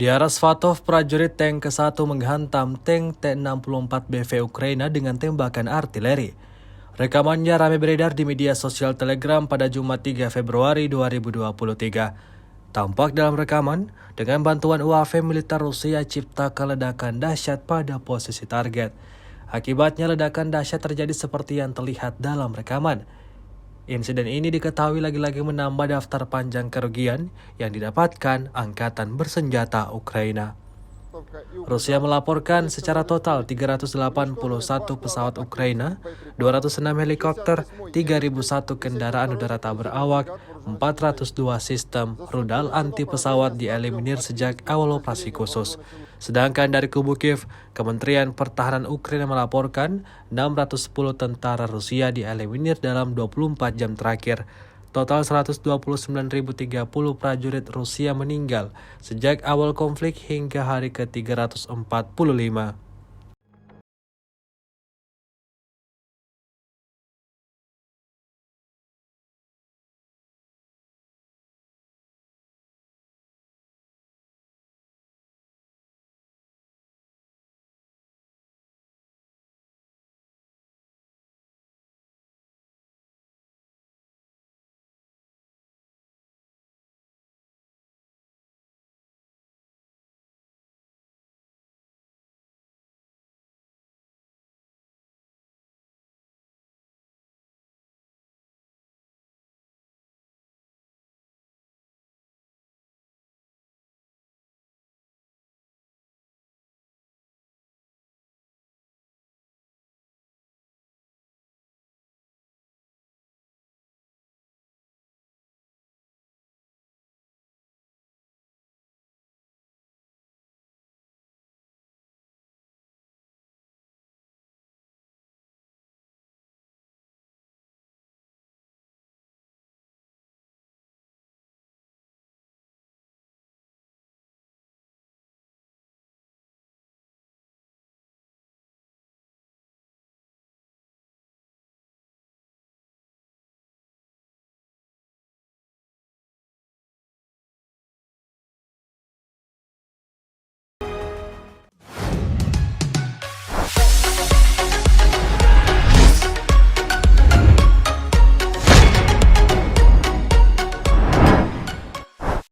Di arah Svatov, prajurit tank ke-1 menghantam tank T-64BV Ukraina dengan tembakan artileri. Rekamannya ramai beredar di media sosial Telegram pada Jumat 3 Februari 2023. Tampak dalam rekaman, dengan bantuan UAV militer Rusia ciptakan ledakan dahsyat pada posisi target. Akibatnya ledakan dahsyat terjadi seperti yang terlihat dalam rekaman. Insiden ini diketahui lagi-lagi menambah daftar panjang kerugian yang didapatkan Angkatan Bersenjata Ukraina. Rusia melaporkan secara total 381 pesawat Ukraina, 206 helikopter, 3.001 kendaraan udara tak berawak, 402 sistem rudal anti pesawat dieliminir sejak awal operasi khusus. Sedangkan dari kubu Kiev, Kementerian Pertahanan Ukraina melaporkan 610 tentara Rusia dieliminir dalam 24 jam terakhir. Total 129.030 prajurit Rusia meninggal sejak awal konflik hingga hari ke-345.